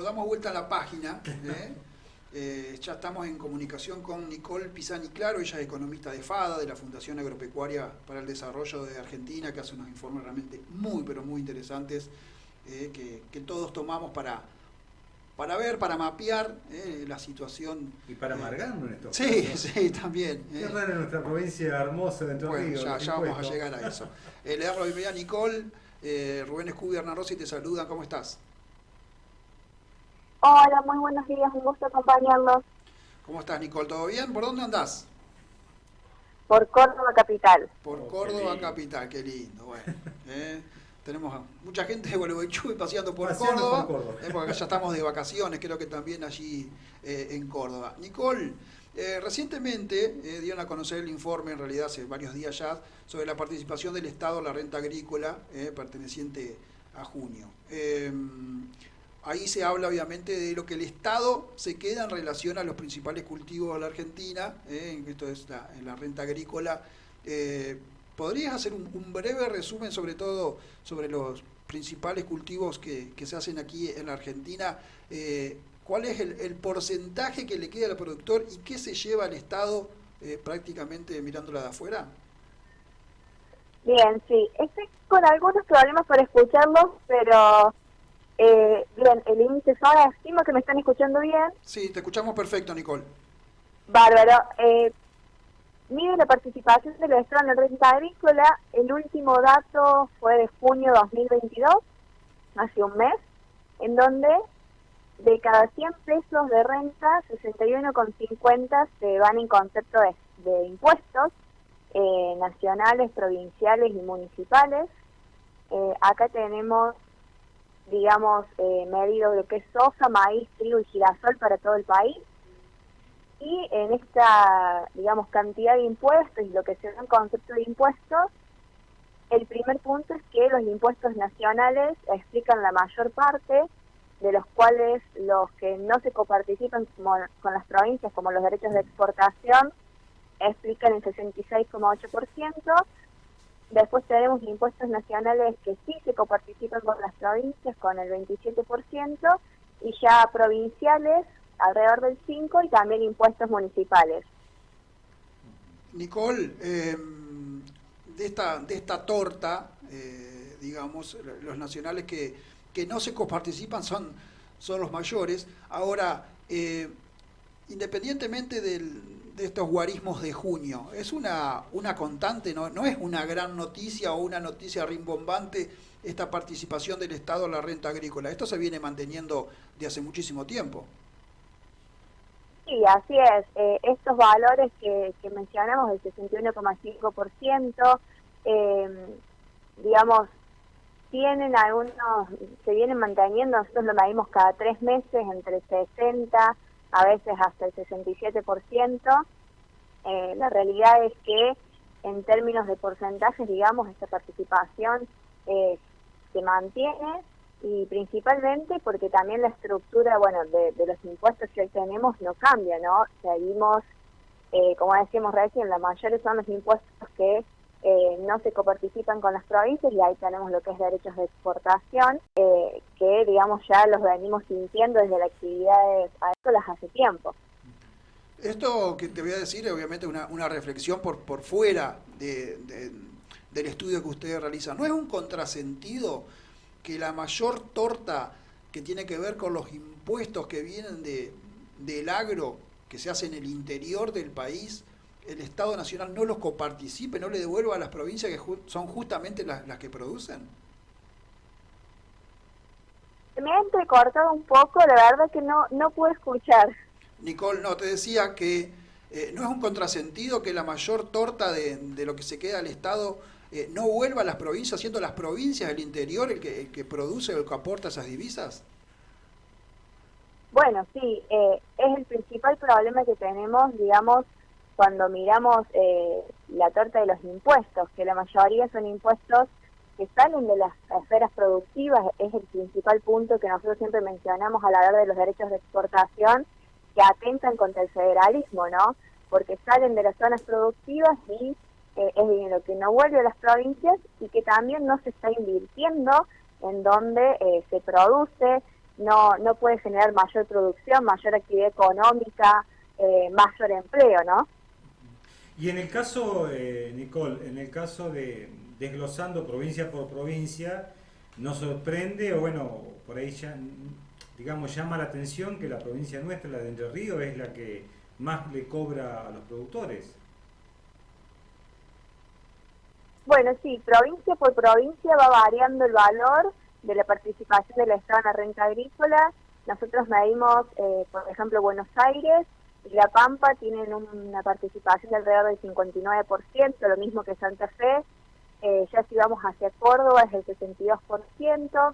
Damos vuelta a la página, ya estamos en comunicación con Nicole Pisani Claro, ella es economista de FADA, de la Fundación Agropecuaria para el Desarrollo de Argentina, que hace unos informes realmente muy, pero muy interesantes, que todos tomamos para ver, para mapear la situación. Y para amargarnos en estos Sí, casos. sí, también. Qué raro en nuestra provincia hermosa de Entre Bueno, Ríos. ya vamos a llegar a eso. Le damos la bienvenida a Nicole, Rubén Escubi y Hernán Rossi te saludan, ¿cómo estás? Hola, muy buenos días, un gusto acompañarlos ¿Cómo estás, Nicole? ¿Todo bien? ¿Por dónde andás? por Córdoba Capital. Por Córdoba Capital, qué lindo. Bueno, tenemos mucha gente de Gualeguaychú paseando por Córdoba, porque acá ya estamos de vacaciones, creo que también allí en Córdoba. Nicole, recientemente dieron a conocer el informe, en realidad hace varios días ya, sobre la participación del Estado en la renta agrícola perteneciente a junio. Ahí se habla obviamente de lo que el Estado se queda en relación a los principales cultivos de la Argentina, esto es en la renta agrícola. ¿Podrías hacer un breve resumen sobre todo sobre los principales cultivos que se hacen aquí en la Argentina? ¿Cuál es el porcentaje que le queda al productor y qué se lleva al Estado prácticamente mirándola de afuera? Bien, sí, estoy con algunos problemas para escucharlos, pero bien, el índice SOA, estimo que me están escuchando bien. Sí, te escuchamos perfecto, Nicole. Bárbaro. Mide la participación del Estado en la renta agrícola. El último dato fue de junio de 2022, hace un mes, en donde de cada 100 pesos de renta, 61,50 se van en concepto de impuestos nacionales, provinciales y municipales. Acá tenemos, digamos, medido lo que es soja, maíz, trigo y girasol para todo el país. Y en esta, digamos, cantidad de impuestos y lo que se da en concepto de impuestos, el primer punto es que los impuestos nacionales explican la mayor parte, de los cuales los que no se coparticipan con las provincias, como los derechos de exportación, explican el 66,8%. Después tenemos impuestos nacionales que sí se coparticipan con las provincias, con el 27%, y ya provinciales alrededor del 5%, y también impuestos municipales. Nicole, de esta torta, digamos, los nacionales que no se coparticipan son los mayores. Ahora, independientemente de estos guarismos de junio, es una constante, no es una gran noticia o una noticia rimbombante esta participación del Estado en la renta agrícola. Esto se viene manteniendo de hace muchísimo tiempo. Sí, así es. Estos valores que mencionamos, el 61,5%, digamos, tienen algunos, se vienen manteniendo, nosotros lo medimos cada 3 meses, entre 60, a veces hasta el 67%. La realidad es que en términos de porcentajes, digamos, esta participación se mantiene, y principalmente porque también la estructura, bueno, de los impuestos que hoy tenemos no cambia, ¿no? Seguimos, como decíamos recién, la mayores son los impuestos que no se coparticipan con las provincias, y ahí tenemos lo que es derechos de exportación, que digamos ya los venimos sintiendo desde las actividades agrícolas hace tiempo. Esto que te voy a decir, obviamente una reflexión por fuera del estudio que ustedes realizan. ¿No es un contrasentido que la mayor torta que tiene que ver con los impuestos que vienen del agro, que se hace en el interior del país, el Estado Nacional no los coparticipe, no le devuelva a las provincias que son justamente las que producen? Me ha entrecortado un poco, la verdad que no puedo escuchar. Nicole, no, te decía que no es un contrasentido que la mayor torta de lo que se queda al Estado no vuelva a las provincias, siendo las provincias del interior el que produce o el que aporta esas divisas. Bueno, sí, es el principal problema que tenemos, digamos, cuando miramos la torta de los impuestos, que la mayoría son impuestos que salen de las esferas productivas. Es el principal punto que nosotros siempre mencionamos al hablar de los derechos de exportación, que atentan contra el federalismo, ¿no? Porque salen de las zonas productivas y es dinero que no vuelve a las provincias, y que también no se está invirtiendo en donde se produce, no puede generar mayor producción, mayor actividad económica, mayor empleo, ¿no? Y en el caso, Nicole, en el caso de desglosando provincia por provincia, nos sorprende, o bueno, por ahí ya, digamos, llama la atención que la provincia nuestra, la de Entre Ríos, es la que más le cobra a los productores. Bueno, sí, provincia por provincia va variando el valor de la participación del Estado en la renta agrícola. Nosotros medimos, por ejemplo, Buenos Aires y La Pampa tienen una participación de alrededor del 59%, lo mismo que Santa Fe. Ya si vamos hacia Córdoba es el 62%,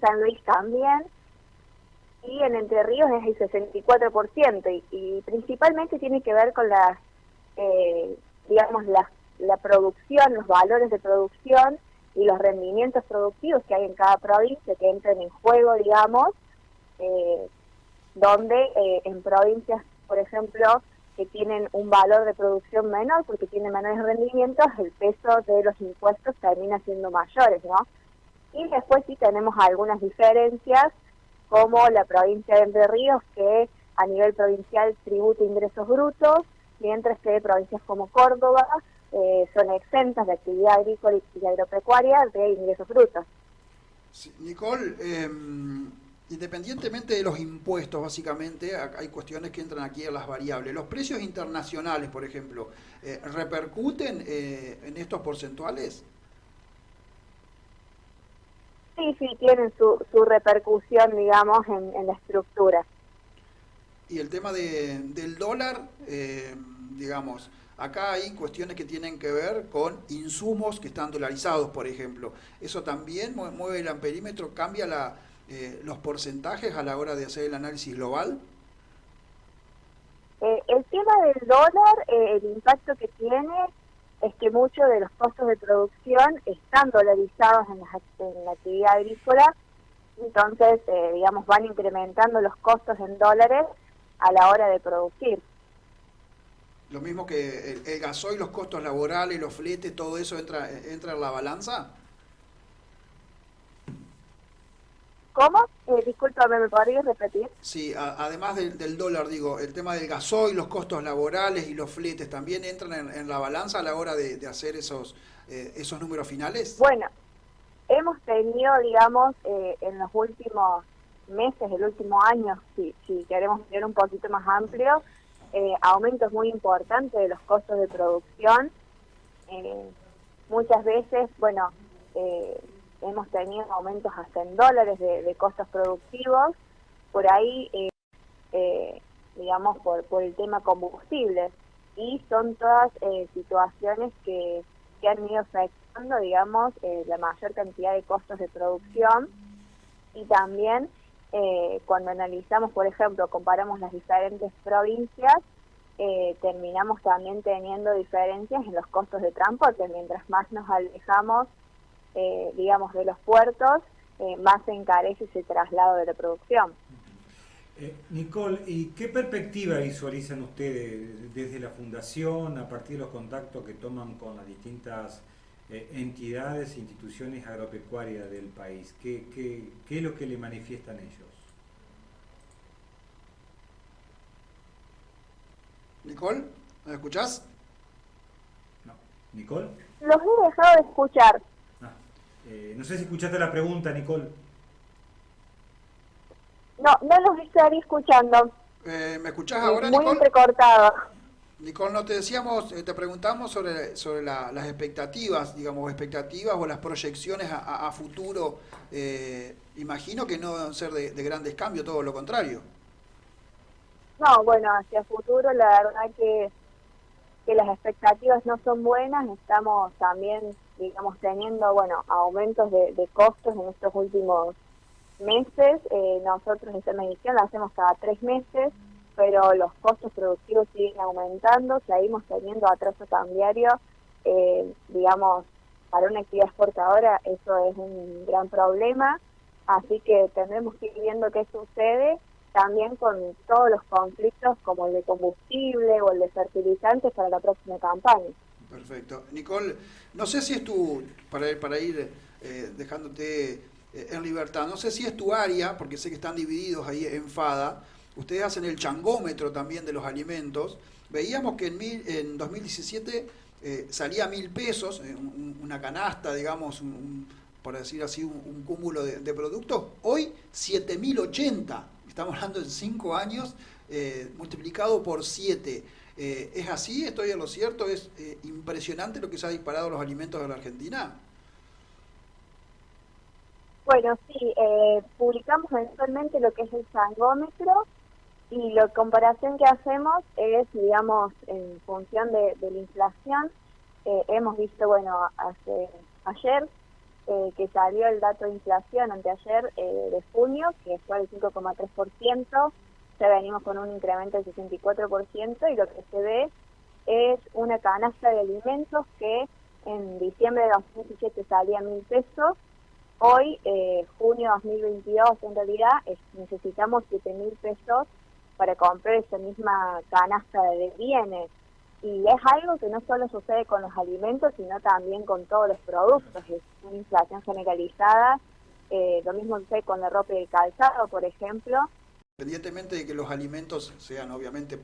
San Luis también, y en Entre Ríos es el 64%, y principalmente tiene que ver con las, digamos, la producción, los valores de producción y los rendimientos productivos que hay en cada provincia que entran en juego, digamos, donde en provincias, por ejemplo, que tienen un valor de producción menor porque tienen menores rendimientos, el peso de los impuestos termina siendo mayores, ¿no? Y después sí tenemos algunas diferencias, como la provincia de Entre Ríos, que a nivel provincial tributa ingresos brutos, mientras que provincias como Córdoba son exentas de actividad agrícola y agropecuaria de ingresos brutos. Sí, Nicole, independientemente de los impuestos, básicamente, hay cuestiones que entran aquí en las variables. ¿Los precios internacionales, por ejemplo, repercuten en estos porcentuales? Sí, tienen su repercusión, digamos, en la estructura. Y el tema del dólar, digamos, acá hay cuestiones que tienen que ver con insumos que están dolarizados, por ejemplo. ¿Eso también mueve el amperímetro, cambia los porcentajes a la hora de hacer el análisis global? El tema del dólar, el impacto que tiene es que muchos de los costos de producción están dolarizados en la actividad agrícola, entonces, digamos, van incrementando los costos en dólares a la hora de producir. Lo mismo que el gasoil, los costos laborales, los fletes, todo eso entra en la balanza. ¿Cómo? Discúlpame, ¿me podrías repetir? Sí, además del dólar, digo, el tema del gasoil, los costos laborales y los fletes, ¿también entran en la balanza a la hora de hacer esos números finales? Bueno, hemos tenido, digamos, en los últimos meses, el último año, si queremos ver un poquito más amplio, aumentos muy importantes de los costos de producción. Muchas veces, bueno, hemos tenido aumentos hasta en dólares de costos productivos, por ahí, digamos, por el tema combustible. Y son todas situaciones que han ido afectando, digamos, la mayor cantidad de costos de producción. Y también, cuando analizamos, por ejemplo, comparamos las diferentes provincias, terminamos también teniendo diferencias en los costos de transporte. Mientras más nos alejamos, digamos, de los puertos, más se encarece ese traslado de la producción. Nicole, ¿y qué perspectiva visualizan ustedes desde la Fundación a partir de los contactos que toman con las distintas entidades e instituciones agropecuarias del país? ¿Qué es lo que le manifiestan ellos? Nicole, ¿me escuchás? No. ¿Nicole? Los he dejado de escuchar. No sé si escuchaste la pregunta, Nicole. No los estaría escuchando. ¿Me escuchás ahora, muy Nicole? entrecortado. Nicole, no te decíamos, te preguntamos sobre las expectativas, digamos, expectativas o las proyecciones a futuro. Imagino que no deben ser de grandes cambios, todo lo contrario. No, bueno, hacia futuro la verdad que las expectativas no son buenas. Estamos también, digamos, teniendo, bueno, aumentos de costos en estos últimos meses. Nosotros esta medición la hacemos cada 3 meses, pero los costos productivos siguen aumentando, seguimos teniendo atraso cambiario, digamos, para una actividad exportadora eso es un gran problema, así que tendremos que ir viendo qué sucede, también con todos los conflictos como el de combustible o el de fertilizantes para la próxima campaña. Perfecto. Nicole, no sé si es para ir dejándote en Libertad. No sé si es tu área, porque sé que están divididos ahí en FADA. Ustedes hacen el changómetro también de los alimentos. Veíamos que en 2017 salía 1.000 pesos, una canasta, digamos, por decir así, un cúmulo de productos. Hoy 7.080. Estamos hablando en 5 años, multiplicado por 7. ¿Es así? ¿Estoy en lo cierto? ¿Es impresionante lo que se ha disparado los alimentos de la Argentina? Bueno, sí, publicamos mensualmente lo que es el changómetro y la comparación que hacemos es, digamos, en función de la inflación. Hemos visto, bueno, ayer que salió el dato de inflación, anteayer, de junio, que fue el 5,3%, ya venimos con un incremento del 64%, y lo que se ve es una canasta de alimentos que en diciembre de 2017 salía 1.000 pesos. Hoy, junio 2022, en realidad, necesitamos 7.000 pesos para comprar esa misma canasta de bienes. Y es algo que no solo sucede con los alimentos, sino también con todos los productos. Es una inflación generalizada. Lo mismo sucede con la ropa y el calzado, por ejemplo. Independientemente de que los alimentos sean obviamente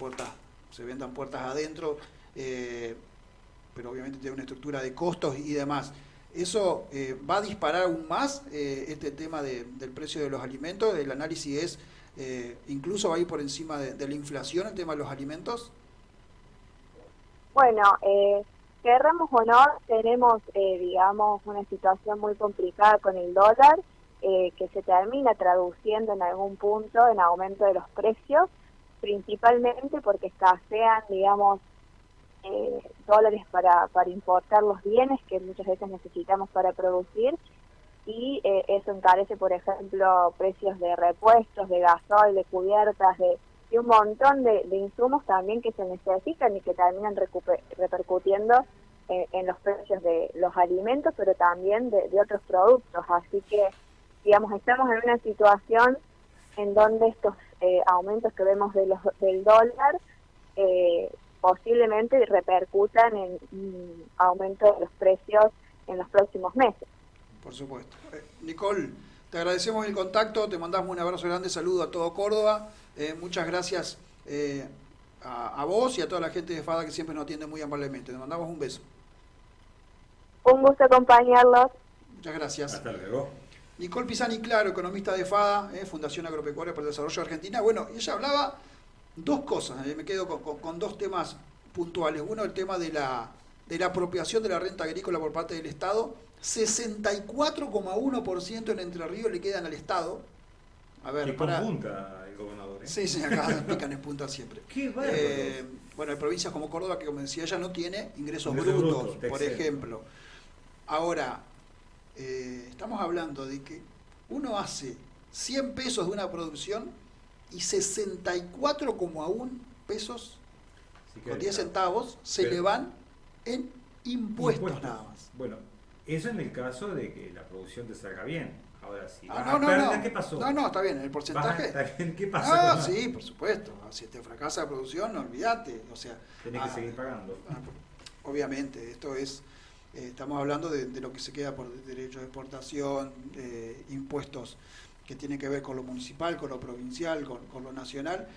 se vendan puertas adentro, pero obviamente tiene una estructura de costos y demás. ¿Eso va a disparar aún más este tema del precio de los alimentos? El análisis es, incluso va a ir por encima de la inflación el tema de los alimentos. Bueno, querramos o no, tenemos, digamos, una situación muy complicada con el dólar, que se termina traduciendo en algún punto en aumento de los precios, principalmente porque escasean, digamos, dólares para importar los bienes que muchas veces necesitamos para producir, y eso encarece, por ejemplo, precios de repuestos, de gasoil, de cubiertas, de un montón de insumos también que se necesitan y que terminan repercutiendo en los precios de los alimentos, pero también de otros productos. Así que, digamos, estamos en una situación en donde estos aumentos que vemos del dólar posiblemente repercutan en un aumento de los precios en los próximos meses. Por supuesto. Nicole, te agradecemos el contacto, te mandamos un abrazo grande, saludo a todo Córdoba. Muchas gracias a vos y a toda la gente de FADA que siempre nos atiende muy amablemente. Te mandamos un beso. Un gusto acompañarlos. Muchas gracias. Hasta luego. Nicole Pisani Claro, economista de FADA, Fundación Agropecuaria para el Desarrollo de Argentina. Bueno, ella hablaba dos cosas, me quedo con dos temas puntuales. Uno, el tema de la apropiación de la renta agrícola por parte del Estado. 64,1% en Entre Ríos le quedan al Estado. A ver, que conjunta el gobernador. Sí, acá pican en punta siempre. Qué bueno, hay provincias como Córdoba que, como decía ella, no tiene ingresos brutos, por ejemplo. Ahora, estamos hablando de que uno hace 100 pesos de una producción y 64,1 pesos con 10 centavos se le van en impuestos nada más. Bueno, eso en el caso de que la producción te salga bien. Ahora sí. ¿Qué pasó? No, está bien, el porcentaje. ¿Qué pasó? Sí, por supuesto. Si te fracasa la producción, no olvídate. O sea, tenés que seguir pagando. Obviamente, esto es, estamos hablando de lo que se queda por derecho de exportación, impuestos que tienen que ver con lo municipal, con lo provincial, con lo nacional.